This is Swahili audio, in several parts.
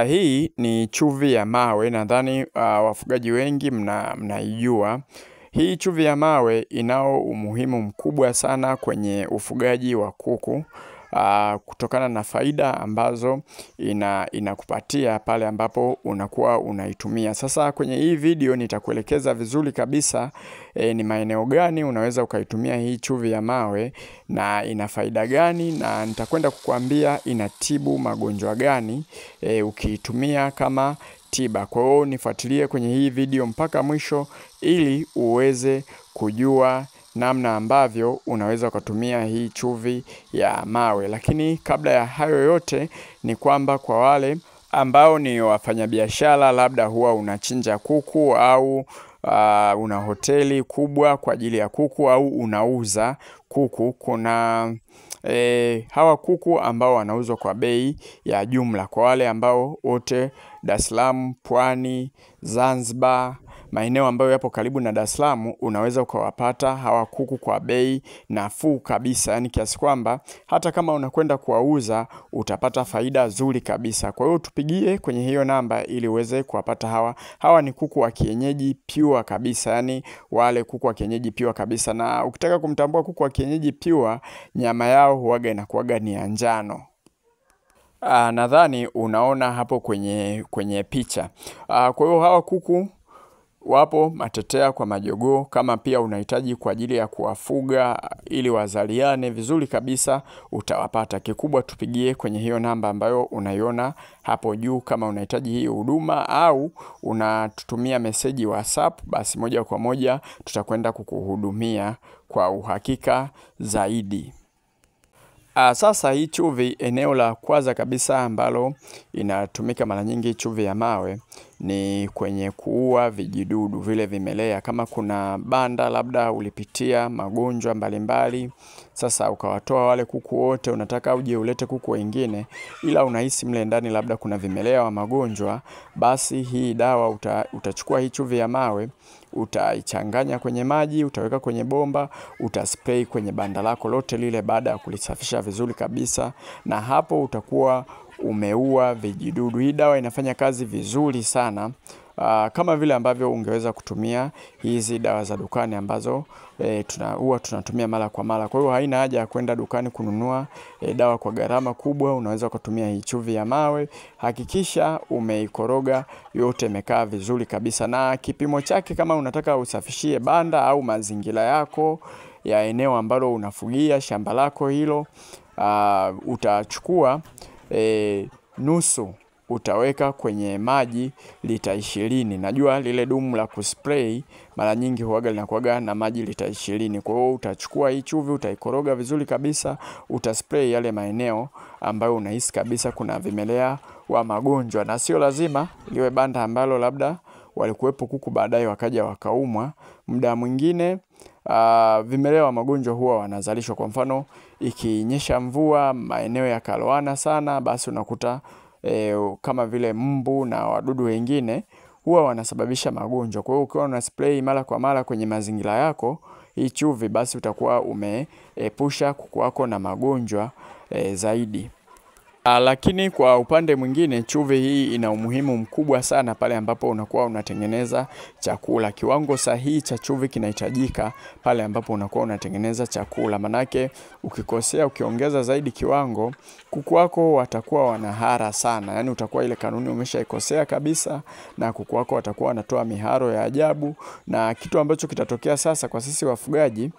Hii ni chumvi ya mawe, nadhani wafugaji wengi mnaijua. Hii chumvi ya mawe inao umuhimu mkubwa sana kwenye ufugaji wa kuku. Kutokana na faida ambazo inakupatia pale ambapo unakuwa unaitumia. Sasa kwenye hii video nitakuelekeza vizuri kabisa ni maeneo gani unaweza ukaitumia hii chumvi ya mawe na ina faida gani, na nitakwenda kukuambia inatibu magonjwa gani ukiitumia kama tiba. Kwa hiyo nifuatilie kwenye hii video mpaka mwisho ili uweze kujua namna ambavyo unaweza kutumia hii chumvi ya mawe. Lakini kabla ya hayo yote ni kwamba kwa wale ambao ni wafanyabiashara, labda huwa unachinja kuku au una hoteli kubwa kwa ajili ya kuku au unauza kuku, kuna hawa kuku ambao wanauzwa kwa bei ya jumla. Kwa wale ambao wote Dar es Salaam, Pwani, Zanzibar, maeneo ambayo yapo karibu na Dar es Salaam, unaweza ukawapata hawa kuku kwa bei nafuu kabisa. Yani kiasi kwamba hata kama unakwenda kuwauza utapata faida nzuri kabisa. Kwa hiyo tupigie kwenye hiyo namba ili uweze kuwapata hawa. Hawa ni kuku wa kienyeji pure kabisa. Yani wale kuku wa kienyeji pure kabisa. Na ukitaka kumtambua kuku wa kienyeji pure, nyama yao huwaga inakuwaga ni ya njano. Nadhani unaona hapo kwenye picha. Kwa hiyo hawa kuku wapo Matetea kwa majogoo. Kama pia unahitaji kwa ajili ya kuwafuga ili wazaliane vizuri kabisa, utawapata. Kikubwa tupigie kwenye hiyo namba ambayo unaiona hapo juu kama unahitaji hii huduma, au unatutumia meseji WhatsApp, basi moja kwa moja tutakwenda kukuhudumia kwa uhakika zaidi. Sasa hii chumvi, eneo la kwanza kabisa ambalo inatumika mara nyingi chumvi ya mawe ni kwenye kuua vijidudu vile vimelea. Kama kuna banda labda ulipitia magonjwa mbalimbali, sasa ukawatoa wale kuku wote, unataka uje ulete kuku wengine, ila unahisi mle ndani labda kuna vimelea wa magonjwa, basi hii dawa utachukua hii chumvi ya mawe, utaichanganya kwenye maji, utaweka kwenye bomba, utaspray kwenye banda lako lote lile baada ya kulisafisha vizuri kabisa, na hapo utakuwa umeua vijidudu. Hii dawa inafanya kazi vizuri sana, kama vile ambavyo ungeweza kutumia hizi dawa za dukani ambazo tunatumia mara kwa mara. Kwa hiyo haina haja ya kwenda dukani kununua dawa kwa gharama kubwa. Unaweza kutumia hii chumvi ya mawe. Hakikisha umeikoroga yote imekaa vizuri kabisa, na kipimo chake kama unataka usafishie banda au mazingira yako ya eneo ambalo unafugia, shamba lako hilo, utachukua nusu utaweka kwenye maji lita 20. Najua lile dumu la kuspray mara nyingi huwaga linakuwaga na maji lita 20. Kwa hiyo utachukua hii chumvi, utaikoroga vizuri kabisa, utaspray yale maeneo ambayo unahisi kabisa kuna vimelea wa magonjwa. Na sio lazima liwe banda ambalo labda walikuwepo kuku baadaye wakaja wakaumwa. Muda mwingine vimelea wa magonjwa huwa wanazalishwa. Kwa mfano ikinyesha mvua maeneo yakaloana sana, basi unakuta kama vile mbu na wadudu wengine huwa wanasababisha magonjwa. Kwa hiyo ukiwa una spray mara kwa mara kwenye mazingira yako hii chumvi, basi utakuwa umeepusha kuku wako na magonjwa zaidi. Lakini kwa upande mwingine chumvi hii ina umuhimu mkubwa sana pale ambapo unakuwa unatengeneza chakula. Kiwango sahihi cha chumvi kinahitajika pale ambapo unakuwa unatengeneza chakula. Manake ukikosea, ukiongeza zaidi kiwango, kuku wako watakuwa wanahara sana. Yani utakuwa ile kanuni umeshaikosea kabisa, na kuku wako watakuwa wanatoa miharo ya ajabu. Na kitu ambacho kitatokea sasa kwa sisi wafugaji,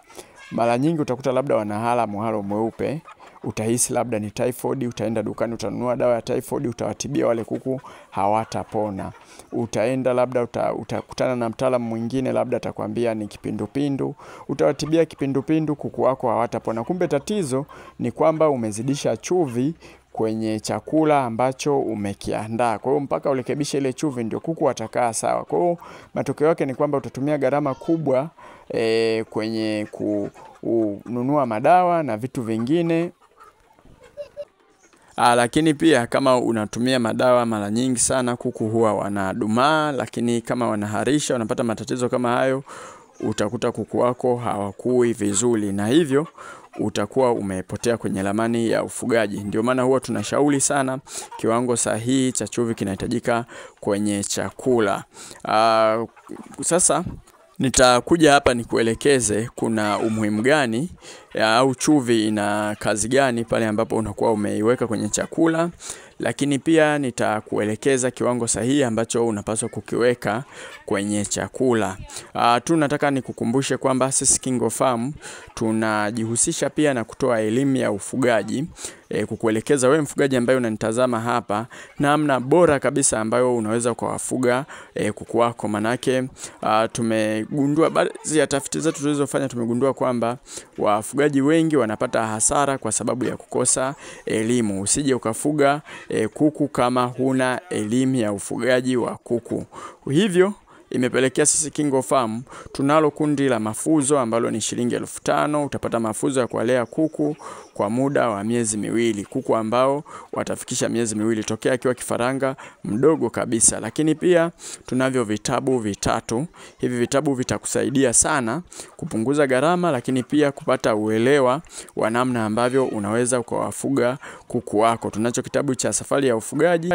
mara nyingi utakuta labda wanahara muharo mweupe. Utahisi labda ni typhoid, utaenda dukani utanunua dawa ya typhoid, utawatibia wale kuku, hawatapona. Utaenda labda utakutana na mtaalamu mwingine, labda atakwambia ni kipindupindu, utawatibia kipindupindu, kuku wako hawatapona. Kumbe tatizo ni kwamba umezidisha chumvi kwenye chakula ambacho umekiandaa. Kwa hiyo mpaka urekebishe ile chumvi ndio kuku watakaa sawa. Kwa hiyo matokeo yake ni kwamba utatumia gharama kubwa kwenye kununua madawa na vitu vingine. Lakini pia kama unatumia madawa mara nyingi sana, kuku huwa wanadumaa, lakini kama wanaharisha, wanapata matatizo kama hayo, utakuta kuku wako hawakui vizuri, na hivyo utakuwa umepotea kwenye ramani ya ufugaji. Ndio maana huwa tunashauri sana kiwango sahihi cha chumvi kinahitajika kwenye chakula. Sasa nitakuja hapa nikuelekeze kuna umuhimu gani au chumvi ina kazi gani pale ambapo unakuwa umeiweka kwenye chakula, lakini pia nitakuelekeza kiwango sahihi ambacho unapaswa kukiweka kwenye chakula. Nataka nikukumbushe kwamba sisi KingoFarm tunajihusisha pia na kutoa elimu ya ufugaji, kukuelekeza wewe mfugaji ambaye unanitazama hapa namna bora kabisa ambayo unaweza kuwafuga kuku wako. Manake tumegundua baadhi ya tafiti zetu tulizofanya, tumegundua kwamba wafugaji wengi wanapata hasara kwa sababu ya kukosa elimu. Usije ukafuga kuku kama huna elimu ya ufugaji wa kuku. Hivyo imepelekea sisi KingoFarm tunalo kundi la mafunzo ambalo ni shilingi 5,000. Utapata mafunzo ya kuwalea kuku kwa muda wa miezi miwili. Kuku ambao watafikisha miezi miwili tokea akiwa kifaranga mdogo kabisa. Lakini pia tunavyo vitabu 3. Hivi vitabu vitakusaidia sana kupunguza gharama, lakini pia kupata uelewa wa namna ambavyo unaweza ukawafuga kuku wako. Tunacho kitabu cha safari ya ufugaji.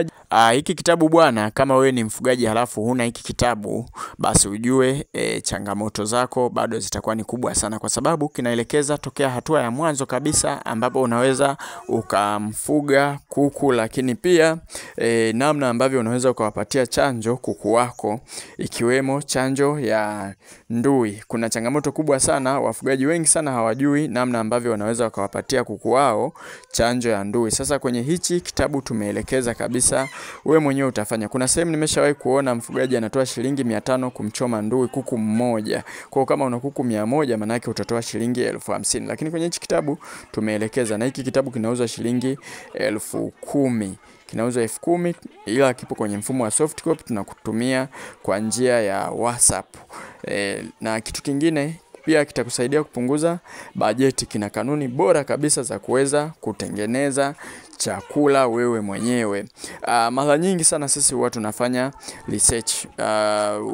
Hiki kitabu bwana, kama wewe ni mfugaji halafu huna hiki kitabu, basi ujue changamoto zako bado zitakuwa ni kubwa sana, kwa sababu kinaelekeza tokea hatua ya mwanzo kabisa ambapo unaweza ukamfuga kuku, lakini pia namna ambavyo unaweza ukawapatia chanjo kuku wako, ikiwemo chanjo ya ndui. Kuna changamoto kubwa sana, wafugaji wengi sana hawajui namna ambavyo wanaweza wakawapatia kuku wao chanjo ya ndui. Sasa kwenye hichi kitabu tumeelekeza kabisa, wewe mwenyewe utafanya. Kuna sehemu nimeshawahi kuona mfugaji anatoa shilingi 500 kumchoma ndui kuku mmoja. Kwa kama una kuku 100, maana yake utatoa shilingi 50,000. Lakini kwenye hichi kitabu tumeelekeza, na hiki kitabu kinauzwa shilingi 10,000. Kinauzwa 10,000, ila kipo kwenye mfumo wa soft copy, tunakutumia kwa njia ya WhatsApp. Na kitu kingine pia kitakusaidia kupunguza bajeti. Kina kanuni bora kabisa za kuweza kutengeneza chakula wewe mwenyewe. Mara nyingi sana sisi huwa tunafanya research.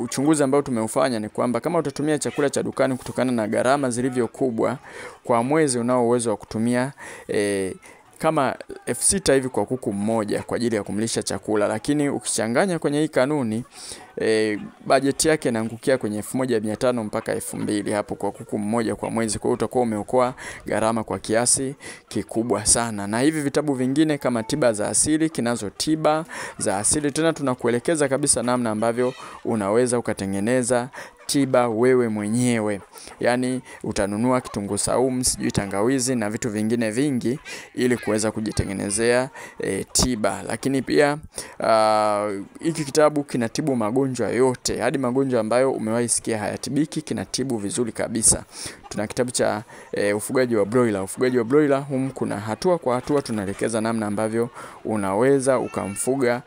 Uchunguzi ambao tumeufanya ni kwamba kama utatumia chakula cha dukani, kutokana na gharama zilivyo kubwa, kwa mwezi unao uwezo wa kutumia kama 6,000 hivi kwa kuku mmoja kwa ajili ya kumlisha chakula. Lakini ukichanganya kwenye hii kanuni, bajeti yake inaangukia kwenye 1,500 mpaka 2,000 hapo kwa kuku mmoja kwa mwezi. Kwa hiyo utakuwa umeokoa gharama kwa kiasi kikubwa sana. Na hivi vitabu vingine kama tiba za asili, kinazo tiba za asili, tena tunakuelekeza kabisa namna ambavyo unaweza ukatengeneza tiba wewe mwenyewe. Yani utanunua kitunguu saumu, sijui tangawizi na vitu vingine vingi ili kuweza kujitengenezea tiba. Lakini pia hiki kitabu kinatibu magonjwa yote, hadi magonjwa ambayo umewahi sikia hayatibiki, kinatibu vizuri kabisa. Tuna kitabu cha ufugaji wa broiler. Ufugaji wa broiler kuna hatua kwa hatua tunaelekeza namna ambavyo unaweza ukamfuga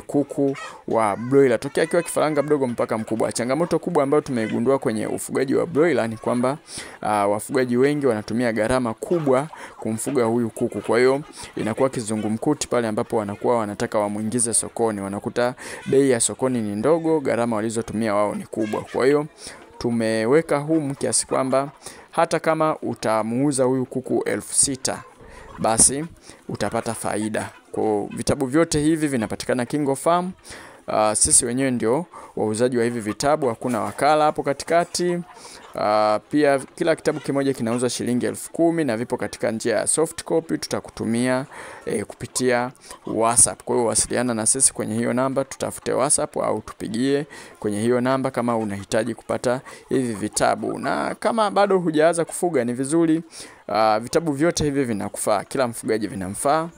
kuku wa broiler tokea akiwa kifaranga mdogo mpaka mkubwa. Changamoto kubwa ambayo tumegundua kwenye ufugaji wa broiler ni kwamba wafugaji wengi wanatumia gharama kubwa kumfuga huyu kuku. Kwa hiyo inakuwa kizungumkuti pale ambapo wanakuwa wanataka wamuingize sokoni. Wanakuta bei ya sokoni ni ndogo, gharama walizotumia wao ni kubwa. Kwa hiyo tumeweka humu kiasi kwamba hata kama utamuuza huyu kuku 6,000, basi utapata faida. Kwa vitabu vyote hivi vinapatikana KingoFarm. Sisi wenyewe ndio wauzaji wa hivi vitabu, hakuna wakala hapo katikati. Pia kila kitabu kimoja kinauza shilingi 10,000 na vipo katika njia ya soft copy, tutakutumia kupitia WhatsApp. Kwa hiyo wasiliana na sisi kwenye hiyo namba, tutafute WhatsApp au tupigie kwenye hiyo namba kama unahitaji kupata hivi vitabu. Na kama bado hujaanza kufuga, ni vizuri vitabu vyote hivi vinakufaa, kila mfugaji vinamfaa.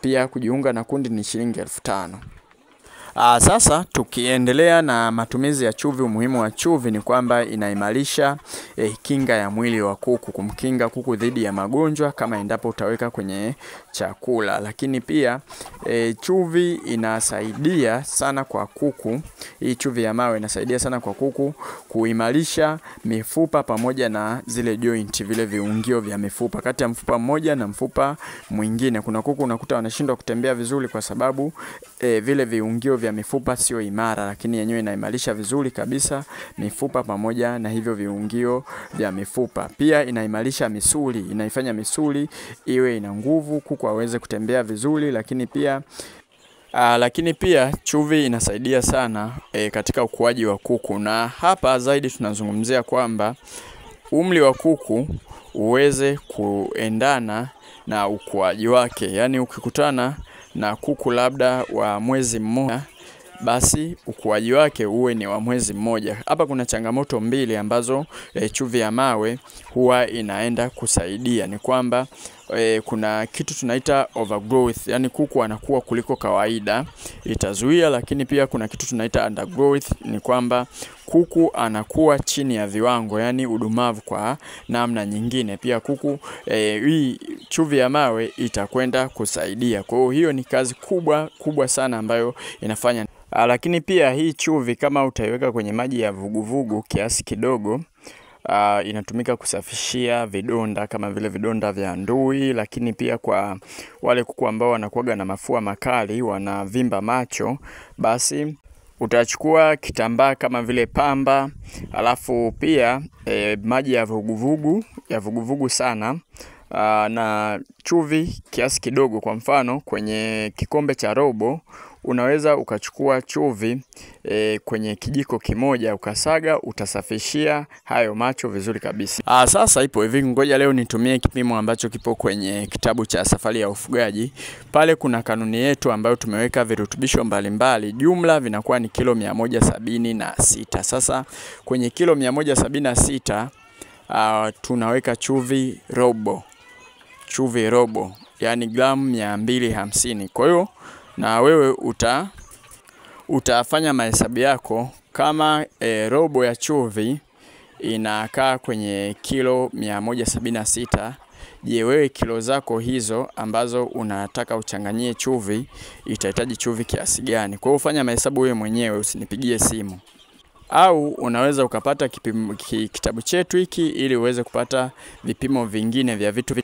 Pia kujiunga na kundi ni shilingi 5,000. Sasa tukiendelea na matumizi ya chumvi, umuhimu wa chumvi ni kwamba inaimarisha kinga ya mwili wa kuku, kumkinga kuku dhidi ya magonjwa kama endapo utaweka kwenye chakula. Lakini pia chumvi inasaidia sana kwa kuku. Hii chumvi ya mawe inasaidia sana kwa kuku kuimarisha mifupa pamoja na zile joint, vile viungio vya mifupa kati ya mfupa mmoja na mfupa mwingine. Kuna kuku unakuta wanashindwa kutembea vizuri kwa sababu vile viungio vya mifupa sio imara, lakini yenyewe inaimarisha vizuri kabisa mifupa pamoja na hivyo viungio vya mifupa. Pia inaimarisha misuli, inaifanya misuli iwe ina nguvu, kuku aweze kutembea vizuri, lakini pia chumvi inasaidia sana katika ukuaji wa kuku. Na hapa zaidi tunazungumzia kwamba umri wa kuku uweze kuendana na ukuaji wake. Yaani ukikutana na kuku labda wa mwezi mmoja, basi ukuaji wake uwe ni wa mwezi mmoja. Hapa kuna changamoto mbili ambazo chumvi ya mawe huwa inaenda kusaidia. Ni kwamba kuna kitu tunaita overgrowth, yani kuku anakuwa kuliko kawaida, itazuia. Lakini pia kuna kitu tunaita undergrowth, ni kwamba kuku anakuwa chini ya viwango, yani udumavu kwa namna nyingine. Pia kuku hii chumvi ya mawe itakwenda kusaidia. Kwa hiyo ni kazi kubwa sana ambayo inafanya. Lakini pia hii chumvi kama utaiweka kwenye maji ya vuguvugu kiasi kidogo, inatumika kusafishia vidonda kama vile vidonda vya ndui. Lakini pia kwa wale kuku ambao wanakuwa na mafua makali, wanavimba macho, basi utachukua kitambaa kama vile pamba, alafu pia maji ya vuguvugu sana, na chumvi kiasi kidogo. Kwa mfano kwenye kikombe cha robo unaweza ukachukua chumvi kwenye kijiko kimoja, ukasaga, utasafishia hayo macho vizuri kabisa. Sasa ipo hivi, ngoja leo nitumie kipimo ambacho kipo kwenye kitabu cha Safari ya Ufugaji. Pale kuna kanuni yetu ambayo tumeweka virutubisho mbalimbali, jumla vinakuwa ni kilo 176. Sasa kwenye kilo 176 tunaweka chumvi robo, yani gramu 250. Kwa hiyo na wewe utafanya mahesabu yako kama robo ya chumvi inakaa kwenye kilo 176. Je, wewe kilo zako hizo ambazo unataka uchanganyie chumvi itahitaji chumvi kiasi gani? Kwa hiyo ufanya mahesabu wewe mwenyewe, usinipigie simu. Au unaweza ukapata kitabu chetu hiki ili uweze kupata vipimo vingine vya vitu